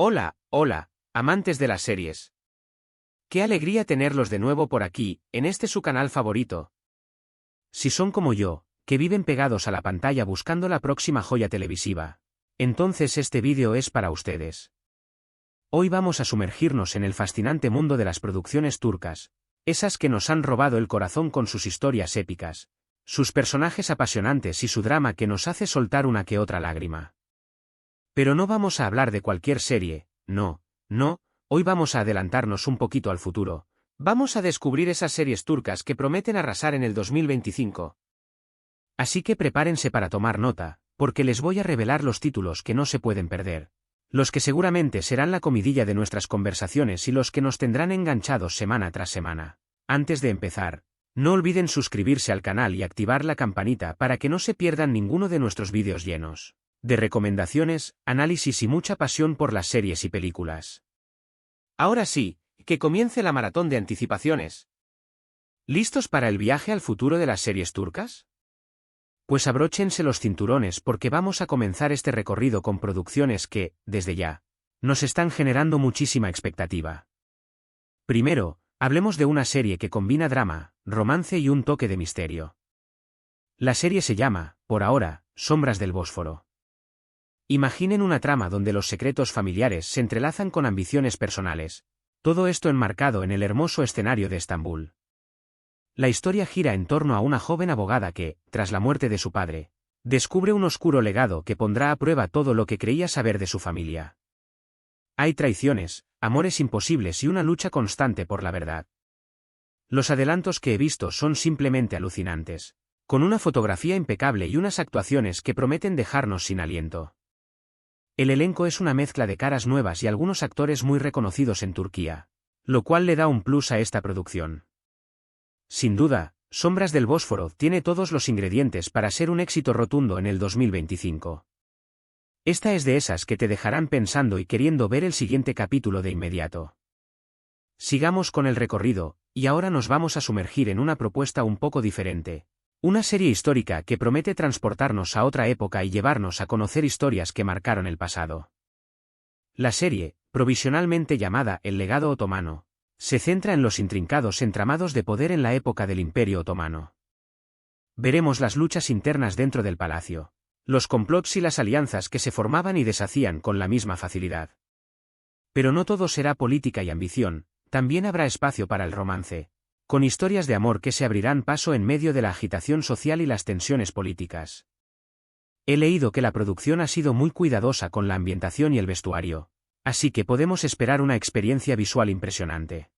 Hola, hola, amantes de las series. Qué alegría tenerlos de nuevo por aquí, en este su canal favorito. Si son como yo, que viven pegados a la pantalla buscando la próxima joya televisiva, entonces este vídeo es para ustedes. Hoy vamos a sumergirnos en el fascinante mundo de las producciones turcas, esas que nos han robado el corazón con sus historias épicas, sus personajes apasionantes y su drama que nos hace soltar una que otra lágrima. Pero no vamos a hablar de cualquier serie, no, hoy vamos a adelantarnos un poquito al futuro. Vamos a descubrir esas series turcas que prometen arrasar en el 2025. Así que prepárense para tomar nota, porque les voy a revelar los títulos que no se pueden perder. Los que seguramente serán la comidilla de nuestras conversaciones y los que nos tendrán enganchados semana tras semana. Antes de empezar, no olviden suscribirse al canal y activar la campanita para que no se pierdan ninguno de nuestros vídeos llenos de recomendaciones, análisis y mucha pasión por las series y películas. Ahora sí, que comience la maratón de anticipaciones. ¿Listos para el viaje al futuro de las series turcas? Pues abróchense los cinturones porque vamos a comenzar este recorrido con producciones que, desde ya, nos están generando muchísima expectativa. Primero, hablemos de una serie que combina drama, romance y un toque de misterio. La serie se llama, por ahora, Sombras del Bósforo. Imaginen una trama donde los secretos familiares se entrelazan con ambiciones personales, todo esto enmarcado en el hermoso escenario de Estambul. La historia gira en torno a una joven abogada que, tras la muerte de su padre, descubre un oscuro legado que pondrá a prueba todo lo que creía saber de su familia. Hay traiciones, amores imposibles y una lucha constante por la verdad. Los adelantos que he visto son simplemente alucinantes, con una fotografía impecable y unas actuaciones que prometen dejarnos sin aliento. El elenco es una mezcla de caras nuevas y algunos actores muy reconocidos en Turquía, lo cual le da un plus a esta producción. Sin duda, Sombras del Bósforo tiene todos los ingredientes para ser un éxito rotundo en el 2025. Esta es de esas que te dejarán pensando y queriendo ver el siguiente capítulo de inmediato. Sigamos con el recorrido, y ahora nos vamos a sumergir en una propuesta un poco diferente. Una serie histórica que promete transportarnos a otra época y llevarnos a conocer historias que marcaron el pasado. La serie, provisionalmente llamada El legado otomano, se centra en los intrincados entramados de poder en la época del Imperio Otomano. Veremos las luchas internas dentro del palacio, los complots y las alianzas que se formaban y deshacían con la misma facilidad. Pero no todo será política y ambición, también habrá espacio para el romance, con historias de amor que se abrirán paso en medio de la agitación social y las tensiones políticas. He leído que la producción ha sido muy cuidadosa con la ambientación y el vestuario, así que podemos esperar una experiencia visual impresionante.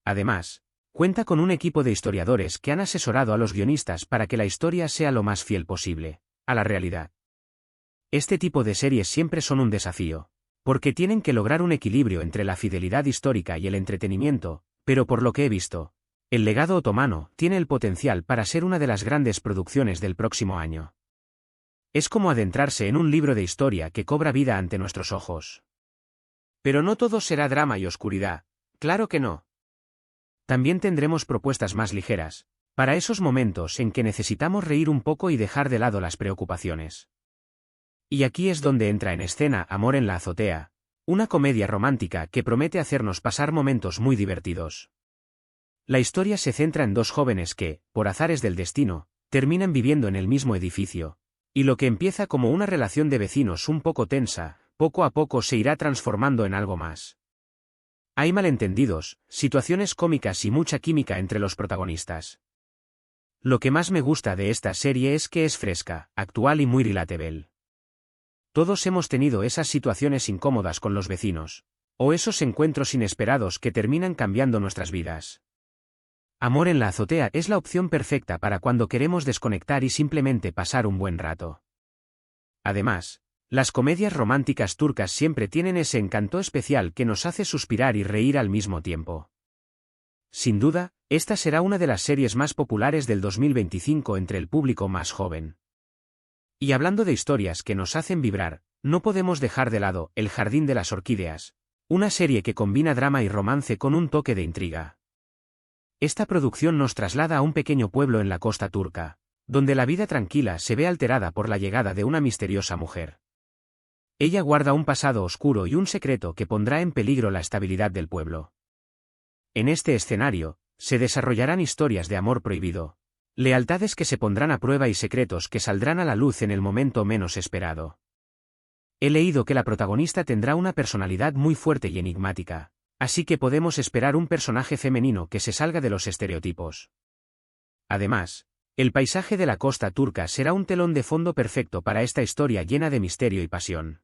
Además, cuenta con un equipo de historiadores que han asesorado a los guionistas para que la historia sea lo más fiel posible a la realidad. Este tipo de series siempre son un desafío, porque tienen que lograr un equilibrio entre la fidelidad histórica y el entretenimiento, pero por lo que he visto, El legado otomano tiene el potencial para ser una de las grandes producciones del próximo año. Es como adentrarse en un libro de historia que cobra vida ante nuestros ojos. Pero no todo será drama y oscuridad, claro que no. También tendremos propuestas más ligeras, para esos momentos en que necesitamos reír un poco y dejar de lado las preocupaciones. Y aquí es donde entra en escena Amor en la azotea, una comedia romántica que promete hacernos pasar momentos muy divertidos. La historia se centra en dos jóvenes que, por azares del destino, terminan viviendo en el mismo edificio, y lo que empieza como una relación de vecinos un poco tensa, poco a poco se irá transformando en algo más. Hay malentendidos, situaciones cómicas y mucha química entre los protagonistas. Lo que más me gusta de esta serie es que es fresca, actual y muy relatable. Todos hemos tenido esas situaciones incómodas con los vecinos, o esos encuentros inesperados que terminan cambiando nuestras vidas. Amor en la azotea es la opción perfecta para cuando queremos desconectar y simplemente pasar un buen rato. Además, las comedias románticas turcas siempre tienen ese encanto especial que nos hace suspirar y reír al mismo tiempo. Sin duda, esta será una de las series más populares del 2025 entre el público más joven. Y hablando de historias que nos hacen vibrar, no podemos dejar de lado El jardín de las orquídeas, una serie que combina drama y romance con un toque de intriga. Esta producción nos traslada a un pequeño pueblo en la costa turca, donde la vida tranquila se ve alterada por la llegada de una misteriosa mujer. Ella guarda un pasado oscuro y un secreto que pondrá en peligro la estabilidad del pueblo. En este escenario, se desarrollarán historias de amor prohibido, lealtades que se pondrán a prueba y secretos que saldrán a la luz en el momento menos esperado. He leído que la protagonista tendrá una personalidad muy fuerte y enigmática, así que podemos esperar un personaje femenino que se salga de los estereotipos. Además, el paisaje de la costa turca será un telón de fondo perfecto para esta historia llena de misterio y pasión.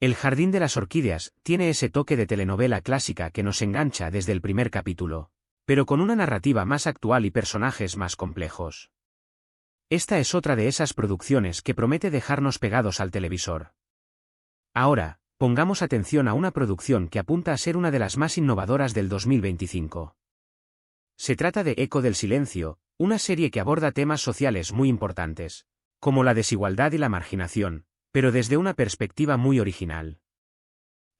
El Jardín de las Orquídeas tiene ese toque de telenovela clásica que nos engancha desde el primer capítulo, pero con una narrativa más actual y personajes más complejos. Esta es otra de esas producciones que promete dejarnos pegados al televisor. Ahora, pongamos atención a una producción que apunta a ser una de las más innovadoras del 2025. Se trata de Eco del Silencio, una serie que aborda temas sociales muy importantes, como la desigualdad y la marginación, pero desde una perspectiva muy original.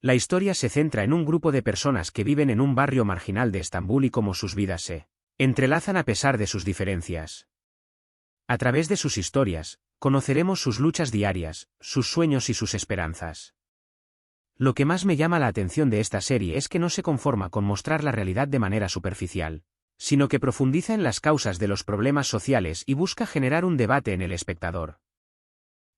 La historia se centra en un grupo de personas que viven en un barrio marginal de Estambul y cómo sus vidas se entrelazan a pesar de sus diferencias. A través de sus historias, conoceremos sus luchas diarias, sus sueños y sus esperanzas. Lo que más me llama la atención de esta serie es que no se conforma con mostrar la realidad de manera superficial, sino que profundiza en las causas de los problemas sociales y busca generar un debate en el espectador.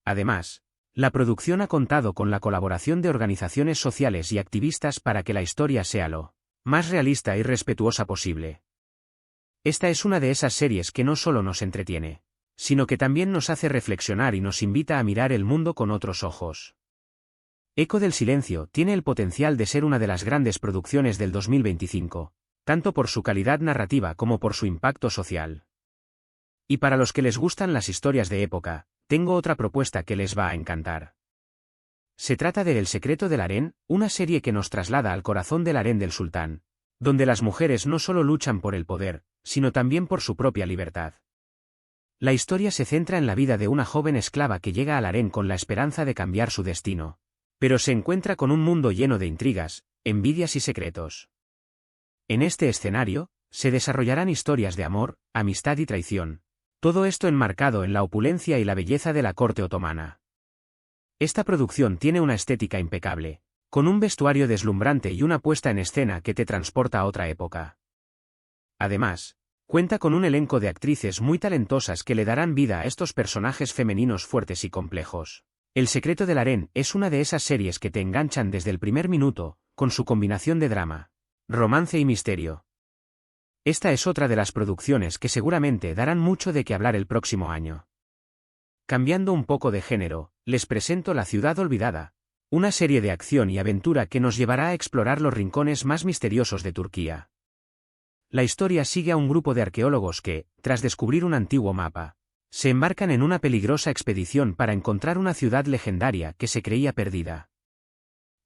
Además, la producción ha contado con la colaboración de organizaciones sociales y activistas para que la historia sea lo más realista y respetuosa posible. Esta es una de esas series que no solo nos entretiene, sino que también nos hace reflexionar y nos invita a mirar el mundo con otros ojos. Eco del Silencio tiene el potencial de ser una de las grandes producciones del 2025, tanto por su calidad narrativa como por su impacto social. Y para los que les gustan las historias de época, tengo otra propuesta que les va a encantar. Se trata de El secreto del harén, una serie que nos traslada al corazón del harén del sultán, donde las mujeres no solo luchan por el poder, sino también por su propia libertad. La historia se centra en la vida de una joven esclava que llega al harén con la esperanza de cambiar su destino, pero se encuentra con un mundo lleno de intrigas, envidias y secretos. En este escenario, se desarrollarán historias de amor, amistad y traición, todo esto enmarcado en la opulencia y la belleza de la corte otomana. Esta producción tiene una estética impecable, con un vestuario deslumbrante y una puesta en escena que te transporta a otra época. Además, cuenta con un elenco de actrices muy talentosas que le darán vida a estos personajes femeninos fuertes y complejos. El secreto del harén es una de esas series que te enganchan desde el primer minuto, con su combinación de drama, romance y misterio. Esta es otra de las producciones que seguramente darán mucho de qué hablar el próximo año. Cambiando un poco de género, les presento La ciudad olvidada, una serie de acción y aventura que nos llevará a explorar los rincones más misteriosos de Turquía. La historia sigue a un grupo de arqueólogos que, tras descubrir un antiguo mapa, se embarcan en una peligrosa expedición para encontrar una ciudad legendaria que se creía perdida.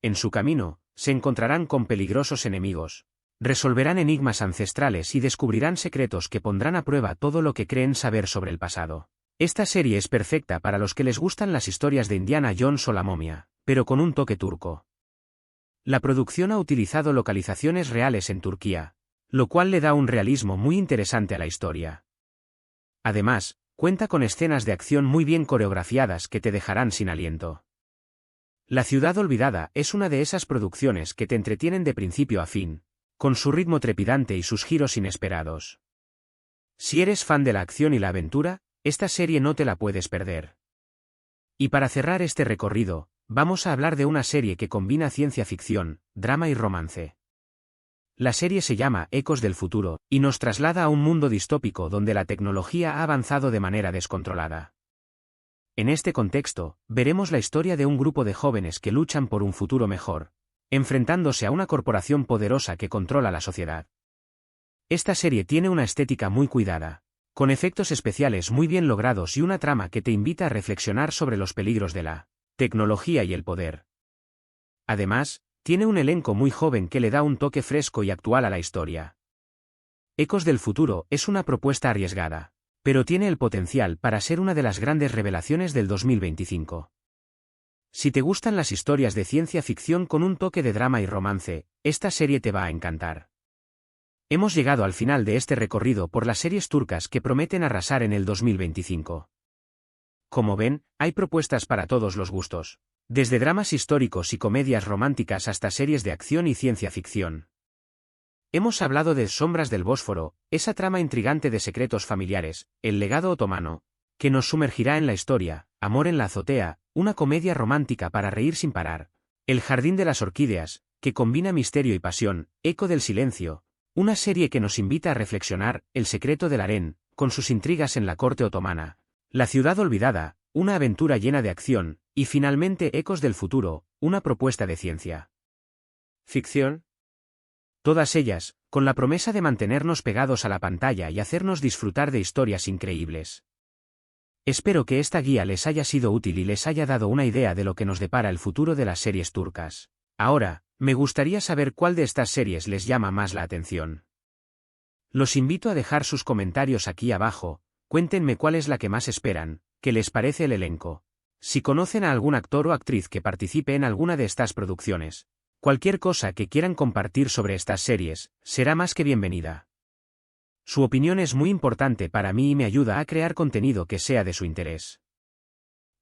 En su camino, se encontrarán con peligrosos enemigos, resolverán enigmas ancestrales y descubrirán secretos que pondrán a prueba todo lo que creen saber sobre el pasado. Esta serie es perfecta para los que les gustan las historias de Indiana Jones o La momia, pero con un toque turco. La producción ha utilizado localizaciones reales en Turquía, lo cual le da un realismo muy interesante a la historia. Además, cuenta con escenas de acción muy bien coreografiadas que te dejarán sin aliento. La ciudad olvidada es una de esas producciones que te entretienen de principio a fin, con su ritmo trepidante y sus giros inesperados. Si eres fan de la acción y la aventura, esta serie no te la puedes perder. Y para cerrar este recorrido, vamos a hablar de una serie que combina ciencia ficción, drama y romance. La serie se llama Ecos del futuro, y nos traslada a un mundo distópico donde la tecnología ha avanzado de manera descontrolada. En este contexto, veremos la historia de un grupo de jóvenes que luchan por un futuro mejor, enfrentándose a una corporación poderosa que controla la sociedad. Esta serie tiene una estética muy cuidada, con efectos especiales muy bien logrados y una trama que te invita a reflexionar sobre los peligros de la tecnología y el poder. Además, tiene un elenco muy joven que le da un toque fresco y actual a la historia. Ecos del futuro es una propuesta arriesgada, pero tiene el potencial para ser una de las grandes revelaciones del 2025. Si te gustan las historias de ciencia ficción con un toque de drama y romance, esta serie te va a encantar. Hemos llegado al final de este recorrido por las series turcas que prometen arrasar en el 2025. Como ven, hay propuestas para todos los gustos. Desde dramas históricos y comedias románticas hasta series de acción y ciencia ficción. Hemos hablado de Sombras del Bósforo, esa trama intrigante de secretos familiares, El legado otomano, que nos sumergirá en la historia, Amor en la azotea, una comedia romántica para reír sin parar, El jardín de las orquídeas, que combina misterio y pasión, Eco del silencio, una serie que nos invita a reflexionar, El secreto del harén, con sus intrigas en la corte otomana, La ciudad olvidada, una aventura llena de acción, y finalmente Ecos del futuro, una propuesta de ciencia ficción. Todas ellas, con la promesa de mantenernos pegados a la pantalla y hacernos disfrutar de historias increíbles. Espero que esta guía les haya sido útil y les haya dado una idea de lo que nos depara el futuro de las series turcas. Ahora, me gustaría saber cuál de estas series les llama más la atención. Los invito a dejar sus comentarios aquí abajo, cuéntenme cuál es la que más esperan, qué les parece el elenco. Si conocen a algún actor o actriz que participe en alguna de estas producciones. Cualquier cosa que quieran compartir sobre estas series, será más que bienvenida. Su opinión es muy importante para mí y me ayuda a crear contenido que sea de su interés.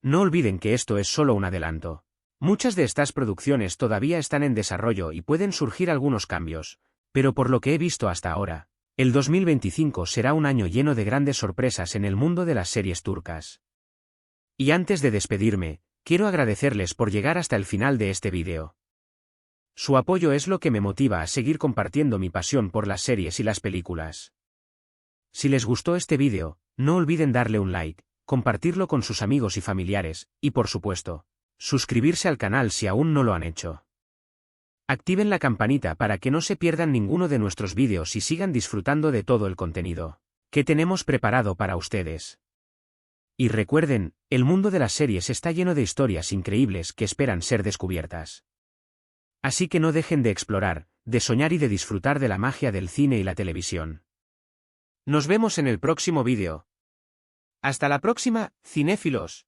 No olviden que esto es solo un adelanto. Muchas de estas producciones todavía están en desarrollo y pueden surgir algunos cambios, pero por lo que he visto hasta ahora, el 2025 será un año lleno de grandes sorpresas en el mundo de las series turcas. Y antes de despedirme, quiero agradecerles por llegar hasta el final de este vídeo. Su apoyo es lo que me motiva a seguir compartiendo mi pasión por las series y las películas. Si les gustó este vídeo, no olviden darle un like, compartirlo con sus amigos y familiares, y por supuesto, suscribirse al canal si aún no lo han hecho. Activen la campanita para que no se pierdan ninguno de nuestros vídeos y sigan disfrutando de todo el contenido que tenemos preparado para ustedes. Y recuerden, el mundo de las series está lleno de historias increíbles que esperan ser descubiertas. Así que no dejen de explorar, de soñar y de disfrutar de la magia del cine y la televisión. Nos vemos en el próximo vídeo. Hasta la próxima, cinéfilos.